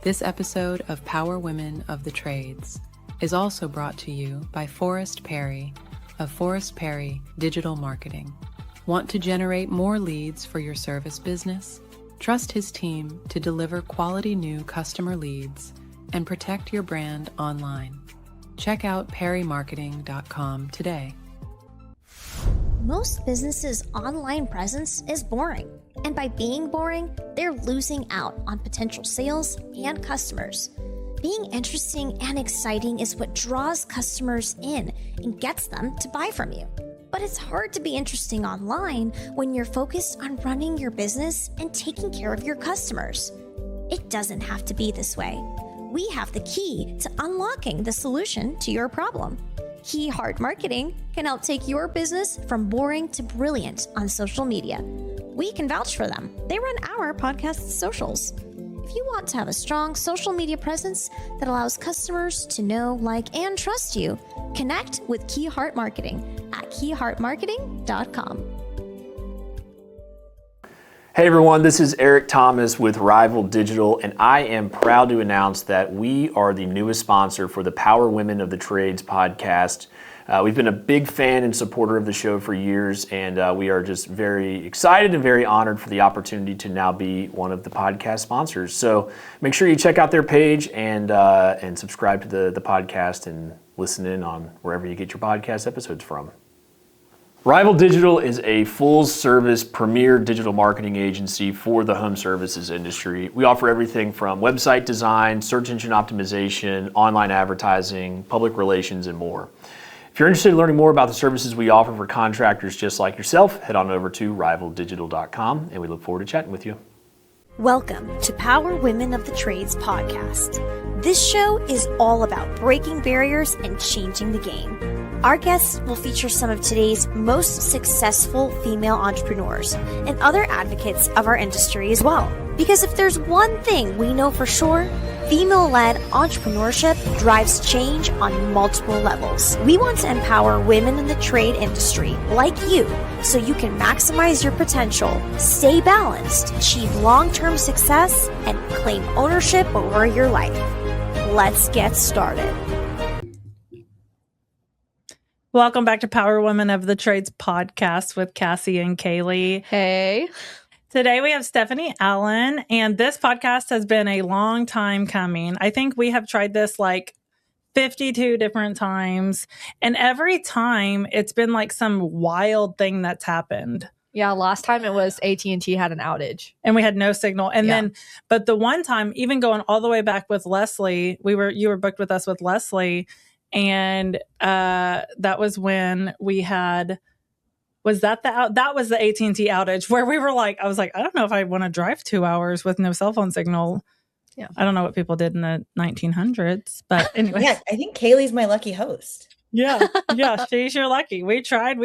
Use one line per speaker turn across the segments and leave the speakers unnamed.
This episode of Power Women of the Trades is also brought to you by Forrest Perry of Forrest Perry Digital Marketing. Want to generate more leads for your service business? Trust his team to deliver quality new customer leads and protect your brand online. Check out perrymarketing.com today.
Most businesses' online presence is boring, and by being boring, they're losing out on potential sales and customers. Being interesting and exciting is what draws customers in and gets them to buy from you. But it's hard to be interesting online when you're focused on running your business and taking care of your customers. It doesn't have to be this way. We have the key to unlocking the solution to your problem. Key Heart Marketing can help take your business from boring to brilliant on social media. We can vouch for them. They run our podcast socials. If you want to have a strong social media presence that allows customers to know, like, and trust you, connect with Key Heart Marketing at keyheartmarketing.com.
Hey everyone, this is Eric Thomas with Rival Digital, and I am proud to announce that we are the newest sponsor for the Power Women of the Trades podcast. We've been a big fan and supporter of the show for years, and we are just very excited and very honored for the opportunity to now be one of the podcast sponsors. So make sure you check out their page and subscribe to the podcast and listen in on wherever you get your podcast episodes from. Rival Digital is a full-service premier digital marketing agency for the home services industry. We offer everything from website design, search engine optimization, online advertising, public relations, and more. If you're interested in learning more about the services we offer for contractors just like yourself, head on over to rivaldigital.com, and we look forward to chatting with you.
Welcome to Power Women of the Trades podcast. This show is all about breaking barriers and changing the game. Our guests will feature some of today's most successful female entrepreneurs and other advocates of our industry as well. Because if there's one thing we know for sure, female-led entrepreneurship drives change on multiple levels. We want to empower women in the trade industry like you so you can maximize your potential, stay balanced, achieve long-term success, and claim ownership over your life. Let's get started.
Welcome back to Power Women of the Trades podcast with Cassie and Kaylee.
Hey.
Today we have Stephanie Allen, and this podcast has been a long time coming. I think we have tried this like 52 different times, and every time it's been like some wild thing that's happened.
Yeah, last time it was AT&T had an outage.
And we had no signal. And then, but the one time, even going all the way back with Leslie, you were booked with us with Leslie, and that was when we had, that was the AT&T outage where we were like, I was like, I don't know if I want to drive 2 hours with no cell phone signal.
Yeah.
I don't know what people did in the 1900s, but anyway.
Yeah, I think Kaylee's my lucky host.
Yeah, she's your lucky. We tried.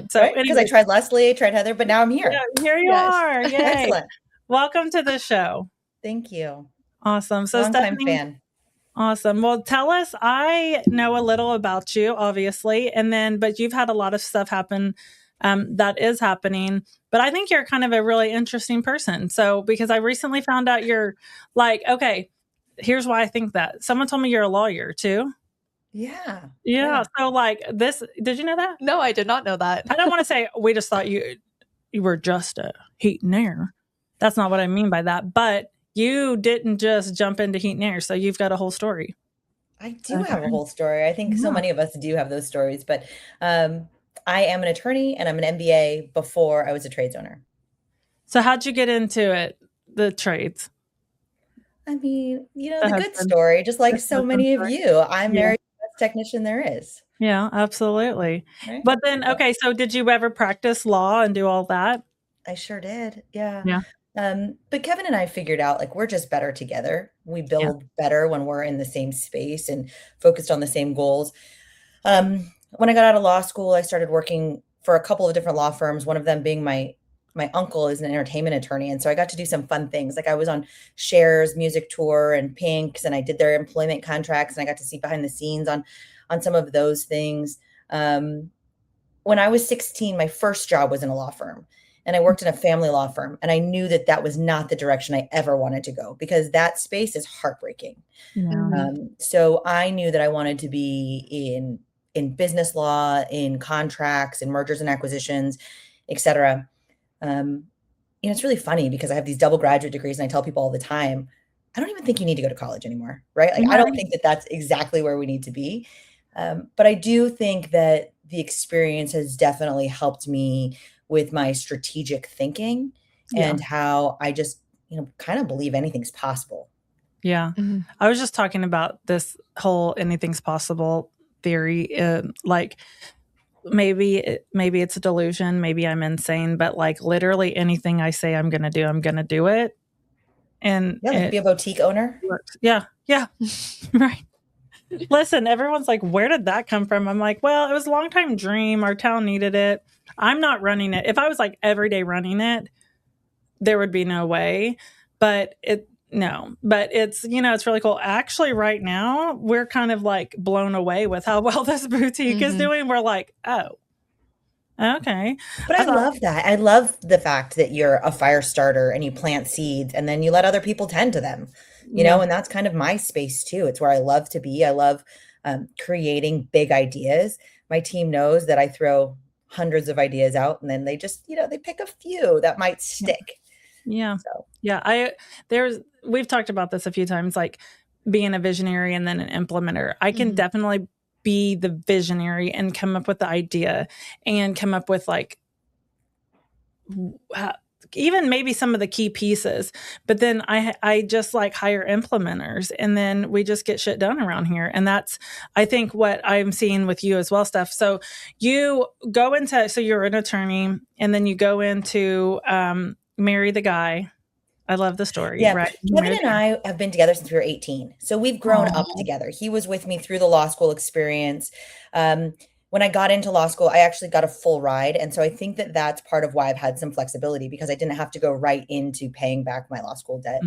So
right? Because I tried Leslie, I tried Heather, but now I'm here.
Yeah, here you are. Yay.
Excellent.
Welcome to the show.
Thank you.
Awesome. So
Long-time fan.
Awesome. Well, tell us, I know a little about you, obviously, but you've had a lot of stuff happen that is happening, but I think you're kind of a really interesting person. So, because I recently found out you're like, okay, here's why I think that. Someone told me you're a lawyer too.
Yeah.
So like this, did you know that?
No, I did not know that.
I don't want to say, we just thought you were just a heat and air. That's not what I mean by that, but you didn't just jump into heat and air. So you've got a whole story.
I do have a whole story. I think so many of us do have those stories, but I am an attorney and I'm an MBA before I was a trades owner.
So how'd you get into it, the trades?
I mean, the good story, just like so many of you. I'm married to the best technician there is.
Yeah, absolutely.
Right?
But then, okay, so did you ever practice law and do all that?
I sure did. Yeah.
Yeah.
But Kevin and I figured out like we're just better together. We build better when we're in the same space and focused on the same goals. When I got out of law school, I started working for a couple of different law firms, one of them being my uncle is an entertainment attorney. And so I got to do some fun things. Like I was on Cher's music tour and Pink's, and I did their employment contracts, and I got to see behind the scenes on some of those things. When I was 16, my first job was in a law firm. and I worked in a family law firm, and I knew that that was not the direction I ever wanted to go because that space is heartbreaking.
Yeah.
So I knew that I wanted to be in business law, in contracts, in mergers and acquisitions, et cetera. It's really funny because I have these double graduate degrees, and I tell people all the time, I don't even think you need to go to college anymore, right? Like, I don't think that that's exactly where we need to be. But I do think that the experience has definitely helped me with my strategic thinking and how I just, kind of believe anything's possible.
Yeah. I was just talking about this whole anything's possible theory. Like maybe it's a delusion. Maybe I'm insane, but like literally anything I say I'm going to do it. And
like be a boutique owner.
Works. Yeah. Right. Listen, everyone's like, where did that come from? I'm like, well, it was a long time dream. Our town needed it. I'm not running it. If I was like every day running it, there would be no way. But it's, it's really cool. Actually, right now, we're kind of like blown away with how well this boutique is doing. We're like, oh, okay.
But I love that. I love the fact that you're a fire starter and you plant seeds and then you let other people tend to them, and that's kind of my space too. It's where I love to be. I love creating big ideas. My team knows that I throw hundreds of ideas out and then they just, they pick a few that might stick.
Yeah. So. Yeah. We've talked about this a few times, like being a visionary and then an implementer. I can definitely be the visionary and come up with the idea and come up with like, even maybe some of the key pieces, but then I just like hire implementers and then we just get shit done around here. And that's, I think, what I'm seeing with you as well, Steph. So you go so you're an attorney and then you go into, marry the guy. I love the story.
Yeah.
Right?
Kevin and I have been together since we were 18. So we've grown up together. He was with me through the law school experience. When I got into law school, I actually got a full ride. And so I think that that's part of why I've had some flexibility because I didn't have to go right into paying back my law school debt.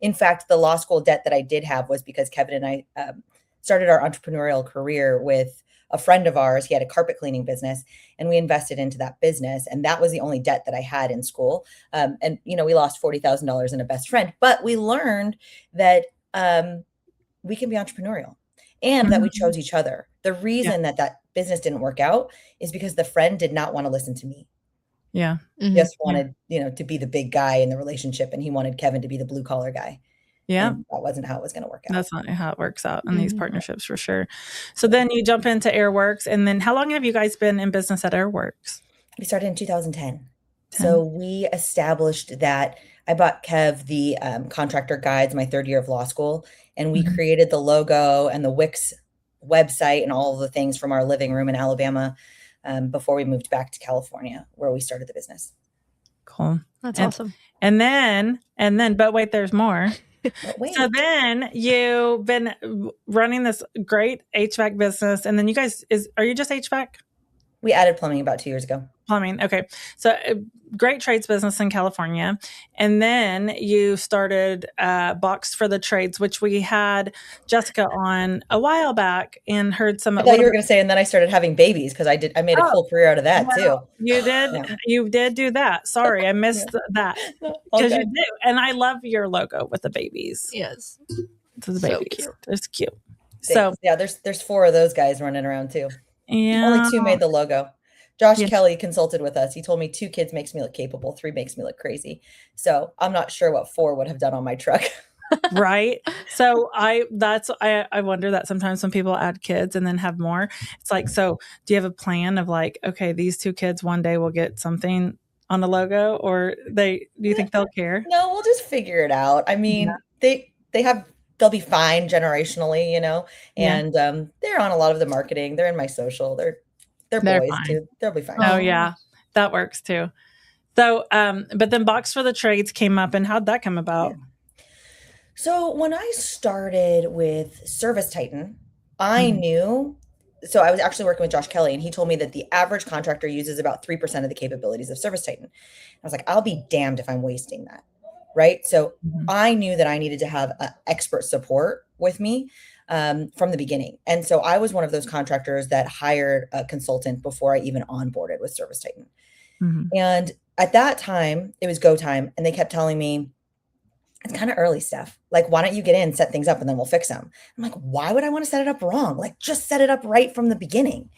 In fact, the law school debt that I did have was because Kevin and I started our entrepreneurial career with a friend of ours. He had a carpet cleaning business and we invested into that business. And that was the only debt that I had in school. And, we lost $40,000 in a best friend, but we learned that we can be entrepreneurial and that we chose each other. The reason that business didn't work out is because the friend did not want to listen to me.
Yeah.
He just wanted, to be the big guy in the relationship. And he wanted Kevin to be the blue collar guy.
Yeah.
And that wasn't how it was going to work out.
That's not how it works out in these partnerships for sure. So then you jump into AirWorks. And then how long have you guys been in business at AirWorks?
We started in 2010. So we established that. I bought Kev the contractor guides my third year of law school. And we created the logo and the Wix website and all of the things from our living room in Alabama before we moved back to California, where we started the business.
Cool.
That's awesome.
And then, but wait, there's more. So then you've been running this great HVAC business. And then you guys, are you just HVAC?
We added plumbing about 2 years ago.
Plumbing. Okay. So great trades business in California. And then you started Box for the Trades, which we had Jessica on a while back and heard some.
I thought you were going to say, and then I started having babies because I made a full career out of that too.
You did. Yeah. You did do that. Sorry, I missed that because you do. And I love your logo with the babies.
Yes.
So the babies. Cute. It's cute.
Thanks. So yeah, there's 4 of those guys running around too.
Yeah.
Only 2 made the logo. Josh Kelly consulted with us. He told me 2 kids makes me look capable, 3 makes me look crazy. So I'm not sure what 4 would have done on my truck.
Right. So I wonder that sometimes when people add kids and then have more, it's like, so do you have a plan of like, okay, these 2 kids one day will get something on the logo, or do you think they'll care?
No, we'll just figure it out. I mean, they'll be fine generationally, and they're on a lot of the marketing. They're in my social. They're boys fine. Too. They'll be fine.
Oh yeah. That works too. So, but then Box for the Trades came up, and how'd that come about?
Yeah. So when I started with ServiceTitan, I knew, so I was actually working with Josh Kelly, and he told me that the average contractor uses about 3% of the capabilities of ServiceTitan. I was like, I'll be damned if I'm wasting that. Right. So I knew that I needed to have expert support with me from the beginning. And so I was one of those contractors that hired a consultant before I even onboarded with ServiceTitan. And at that time, it was go time. And they kept telling me, it's kind of early stuff. Like, why don't you get in, set things up, and then we'll fix them? I'm like, why would I want to set it up wrong? Like, just set it up right from the beginning.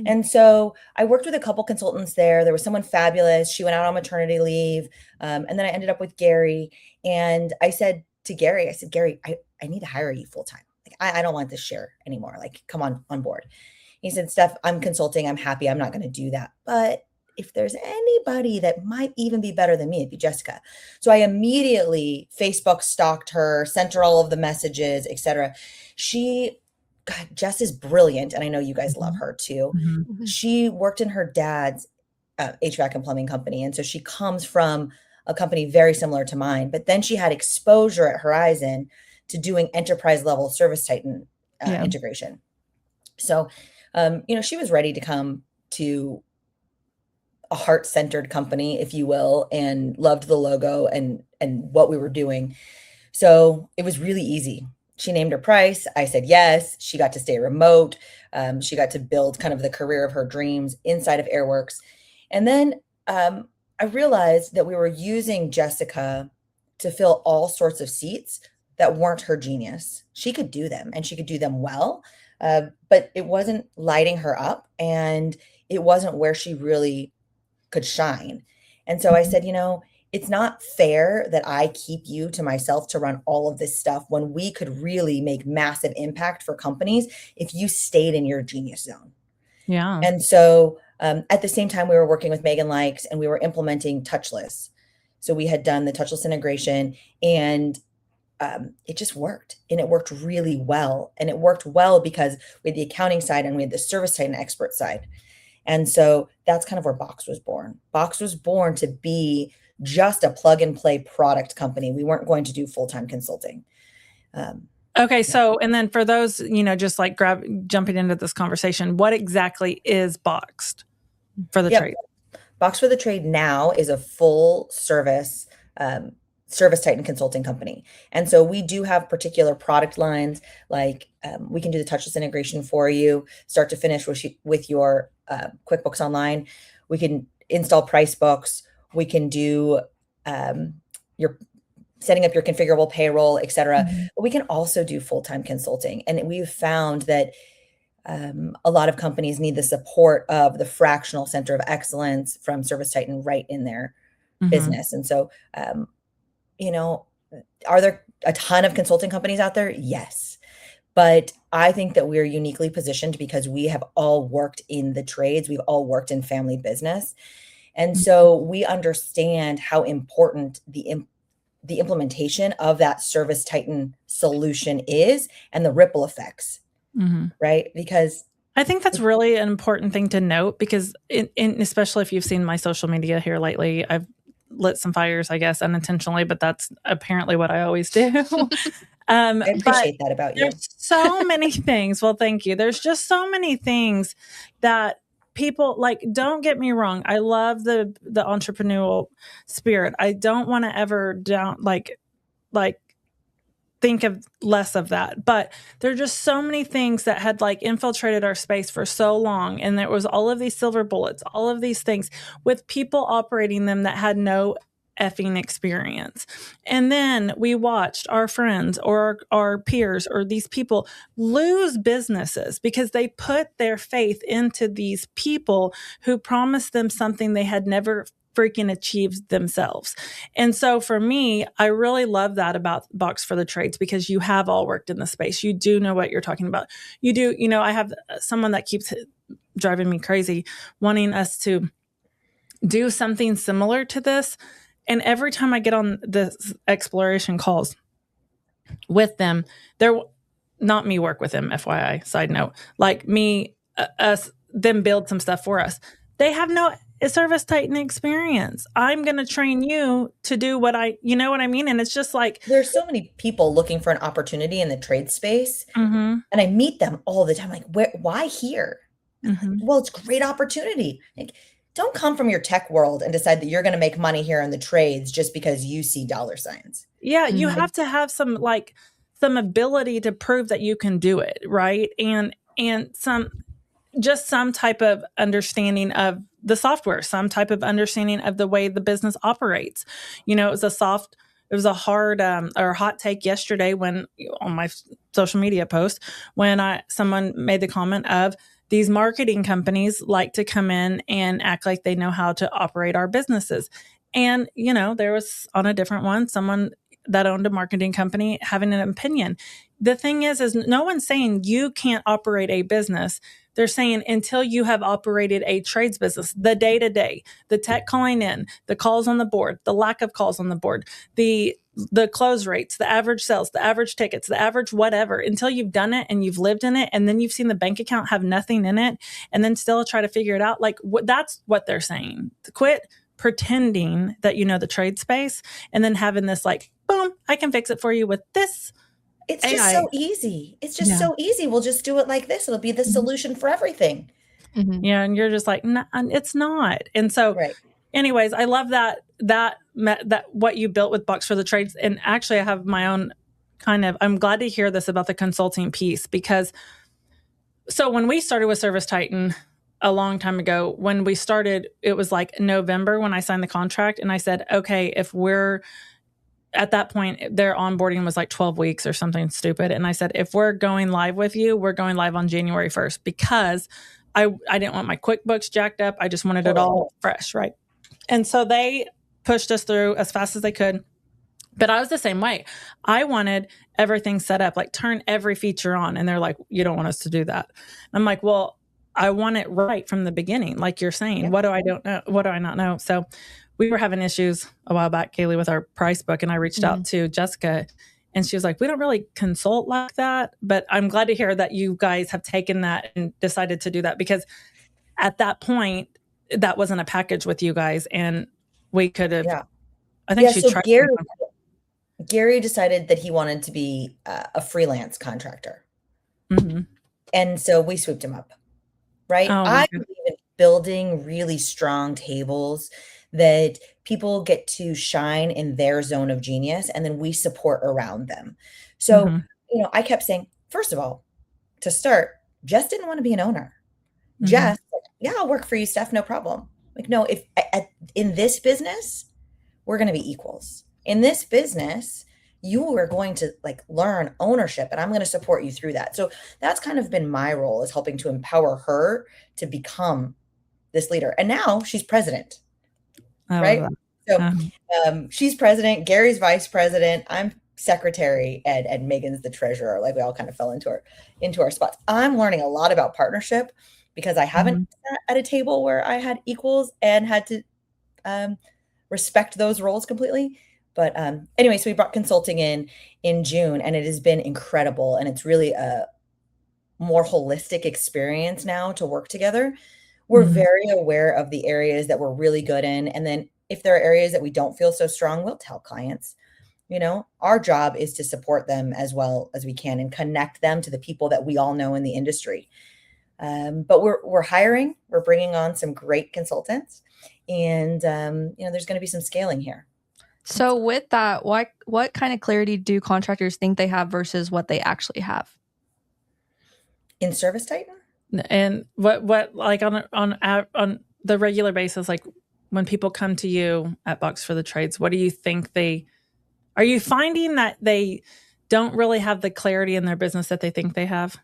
And so I worked with a couple consultants there. There was someone fabulous. She went out on maternity leave. And then I ended up with Gary. And I said to Gary, Gary, I need to hire you full time. Like, I don't want this Cher anymore. Like, come on board. He said, Steph, I'm consulting. I'm happy. I'm not going to do that. But if there's anybody that might even be better than me, it'd be Jessica. So I immediately Facebook stalked her, sent her all of the messages, etc. God, Jess is brilliant. And I know you guys love her too.
Mm-hmm.
She worked in her dad's HVAC and plumbing company. And so she comes from a company very similar to mine, but then she had exposure at Horizon to doing enterprise level ServiceTitan integration. So, she was ready to come to a heart-centered company, if you will, and loved the logo and what we were doing. So it was really easy. She named her price. I said yes. She got to stay remote. She got to build kind of the career of her dreams inside of AirWorks. And then I realized that we were using Jessica to fill all sorts of seats that weren't her genius. She could do them, and she could do them well, but it wasn't lighting her up, and it wasn't where she really could shine. And so I said, it's not fair that I keep you to myself to run all of this stuff when we could really make massive impact for companies if you stayed in your genius zone.
Yeah.
And so at the same time, we were working with Megan Likes, and we were implementing touchless. So we had done the touchless integration, and it just worked, and it worked really well. And it worked well because we had the accounting side and we had the ServiceTitan expert side. And so that's kind of where Box was born. Box was born to be just a plug and play product company. We weren't going to do full-time consulting.
Okay. So, and then for those, just like jumping into this conversation, what exactly is Boxed for the trade?
Box for the Trade now is a full service ServiceTitan consulting company. And so we do have particular product lines, like we can do the touchless integration for you, start to finish with your QuickBooks Online. We can install price books. We can do your setting up your configurable payroll, et cetera. But we can also do full-time consulting. And we've found that a lot of companies need the support of the fractional center of excellence from ServiceTitan right in their business. And so, are there a ton of consulting companies out there? Yes. But I think that we're uniquely positioned because we have all worked in the trades. We've all worked in family business. And so we understand how important the implementation of that ServiceTitan solution is and the ripple effects, right? Because
I think that's really an important thing to note, because especially if you've seen my social media here lately, I've lit some fires, I guess, unintentionally, but that's apparently what I always do.
I appreciate that about you.
There's so many things. Well, thank you. There's just so many things that people don't get me wrong. I love the entrepreneurial spirit. I don't want to ever think of less of that, but there are just so many things that had infiltrated our space for so long. And there was all of these silver bullets, all of these things with people operating them that had no effing experience. And then we watched our friends or our peers or these people lose businesses because they put their faith into these people who promised them something they had never freaking achieved themselves. And so for me, I really love that about Box for the Trades, because you have all worked in the space. You do know what you're talking about. You do, I have someone that keeps driving me crazy, wanting us to do something similar to this. And every time I get on this exploration calls with them, they're not me work with them, FYI, side note, them build some stuff for us. They have no ServiceTitan experience. I'm going to train you to do what you know what I mean? And it's just
there's so many people looking for an opportunity in the trade space. And I meet them all the time. Why here? Well, it's a great opportunity. Don't come from your tech world and decide that you're going to make money here in the trades just because you see dollar signs.
Yeah. You have to have some ability to prove that you can do it. Right. And some type of understanding of the software, some type of understanding of the way the business operates. It was a hard or hot take yesterday when on my social media post when someone made the comment of these marketing companies like to come in and act like they know how to operate our businesses. And, there was on a different one, someone that owned a marketing company having an opinion. The thing is no one's saying you can't operate a business. They're saying until you have operated a trades business, the day-to-day, the tech calling in, the calls on the board, the lack of calls on the board, the close rates, the average sales, the average tickets, the average whatever, until you've done it and you've lived in it, and then you've seen the bank account have nothing in it, and then still try to figure it out. Like that's what they're saying. Quit pretending that you know the trade space and then having this like, boom, I can fix it for you with this.
It's just so easy. It's just so easy. We'll just do it like this. It'll be the solution for everything.
Mm-hmm. Yeah. And you're just like, no, it's not. And so anyways, I love that what you built with Box for the Trades. And actually I have my own I'm glad to hear this about the consulting piece, because so when we started with ServiceTitan a long time ago, when we started, it was like November when I signed the contract, and I said, okay, if we're at that point, their onboarding was like 12 weeks or something stupid. And I said, if we're going live with you, we're going live on January 1st, because I didn't want my QuickBooks jacked up. I just wanted it all fresh, right? And so they pushed us through as fast as they could. But I was the same way. I wanted everything set up, like turn every feature on. And they're like, you don't want us to do that. And I'm like, well, I want it right from the beginning. Like you're saying, What do I not know? So we were having issues a while back, Kaylee, with our price book. And I reached out to Jessica, and she was like, we don't really consult like that. But I'm glad to hear that you guys have taken that and decided to do that, because at that point, that wasn't a package with you guys. And we could have, I think she tried.
Gary decided that he wanted to be a freelance contractor.
Mm-hmm.
And so we swooped him up, right? I believe in building really strong tables that people get to shine in their zone of genius, and then we support around them. So, I kept saying, first of all, to start, Jess didn't want to be an owner. Jess, I'll work for you, Steph, no problem. Like, no, if in this business, we're going to be equals. In this business, you are going to like learn ownership, and I'm going to support you through that. So that's kind of been my role, is helping to empower her to become this leader. And now she's president, right? So she's president, Gary's vice president, I'm secretary, and Megan's the treasurer. Like we all kind of fell into our spots. I'm learning a lot about partnership, because I haven't sat at a table where I had equals and had to respect those roles completely. But anyway, so we brought consulting in June, and it has been incredible. And it's really a more holistic experience now to work together. We're very aware of the areas that we're really good in. And then if there are areas that we don't feel so strong, we'll tell clients. Our job is to support them as well as we can and connect them to the people that we all know in the industry. But we're hiring, we're bringing on some great consultants, and there's going to be some scaling here.
So with that, what kind of clarity do contractors think they have versus what they actually have
in ServiceTitan?
And what like on the regular basis, like when people come to you at Box for the Trades, what do you think are you finding that they don't really have the clarity in their business that they think they have?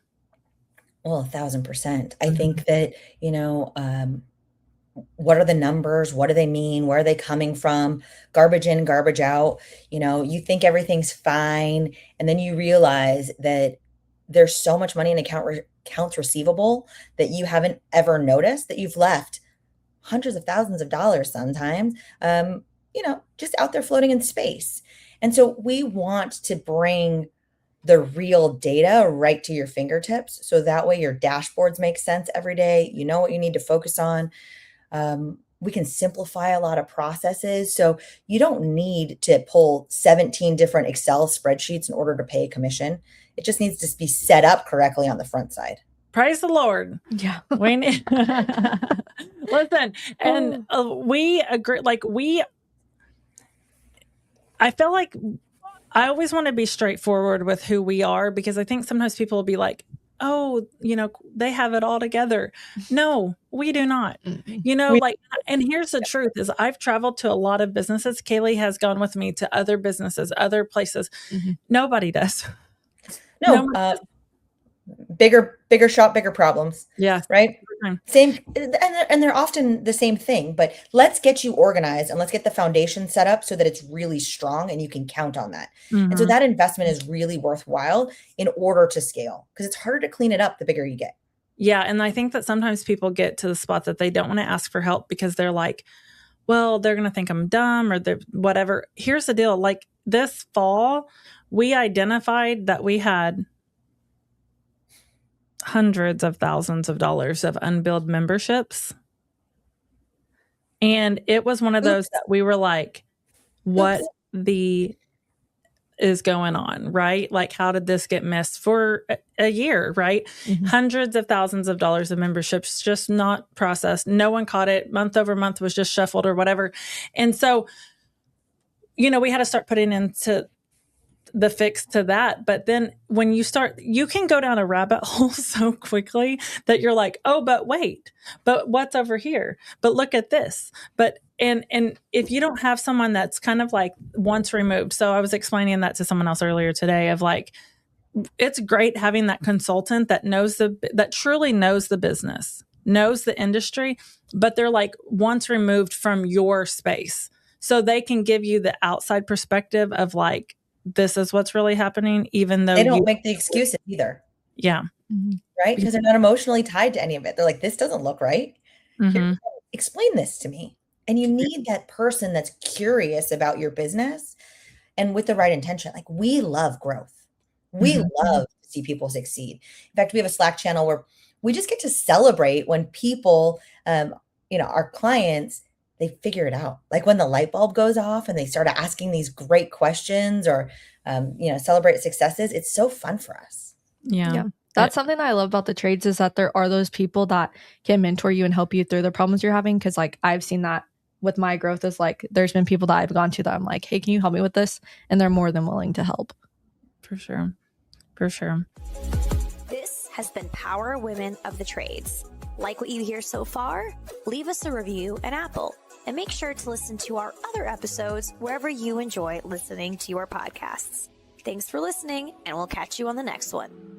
Well, 1,000%. I think that, what are the numbers? What do they mean? Where are they coming from? Garbage in, garbage out. You think everything's fine. And then you realize that there's so much money in accounts receivable that you haven't ever noticed, that you've left hundreds of thousands of dollars sometimes, just out there floating in space. And so we want to bring the real data right to your fingertips. So that way your dashboards make sense every day. You know what you need to focus on. We can simplify a lot of processes. So you don't need to pull 17 different Excel spreadsheets in order to pay a commission. It just needs to be set up correctly on the front side.
Praise the Lord.
Yeah.
We need, listen, and we agree, I feel like I always want to be straightforward with who we are, because I think sometimes people will be like, oh, they have it all together. No, we do not. And here's the truth is I've traveled to a lot of businesses. Kaylee has gone with me to other businesses, other places. Nobody does.
No, bigger shop, bigger problems.
Yeah.
Right. Same. And they're often the same thing, but let's get you organized and let's get the foundation set up so that it's really strong and you can count on that. And so that investment is really worthwhile in order to scale, because it's harder to clean it up the bigger you get.
Yeah. And I think that sometimes people get to the spot that they don't want to ask for help because they're like, well, they're going to think I'm dumb or whatever. Here's the deal. Like this fall, we identified that we had hundreds of thousands of dollars of unbilled memberships. And it was one of those that we were like, what the is going on, right? Like, how did this get missed for a year, right? Hundreds of thousands of dollars of memberships just not processed. No one caught it. Month over month was just shuffled or whatever. And so, we had to start putting into the fix to that. But then when you can go down a rabbit hole so quickly that you're like, oh, but wait, but what's over here? But look at this. But, and if you don't have someone that's kind of like once removed. So I was explaining that to someone else earlier today of like, it's great having that consultant that that truly knows the business, knows the industry, but they're like once removed from your space. So they can give you the outside perspective of like, this is what's really happening, even though
they don't make the excuses either.
Yeah.
Right. Because they're not emotionally tied to any of it. They're like, this doesn't look right. Explain this to me. And you need that person that's curious about your business and with the right intention. Like we love growth. We love to see people succeed. In fact, we have a Slack channel where we just get to celebrate when people, our clients, they figure it out. Like when the light bulb goes off and they start asking these great questions or, celebrate successes. It's so fun for us.
Yeah. That's something that I love about the trades is that there are those people that can mentor you and help you through the problems you're having. Cause like I've seen that with my growth is like, there's been people that I've gone to that I'm like, hey, can you help me with this? And they're more than willing to help.
For sure. For sure.
This has been Power Women of the Trades. Like what you hear so far? Leave us a review on Apple. And make sure to listen to our other episodes wherever you enjoy listening to your podcasts. Thanks for listening, and we'll catch you on the next one.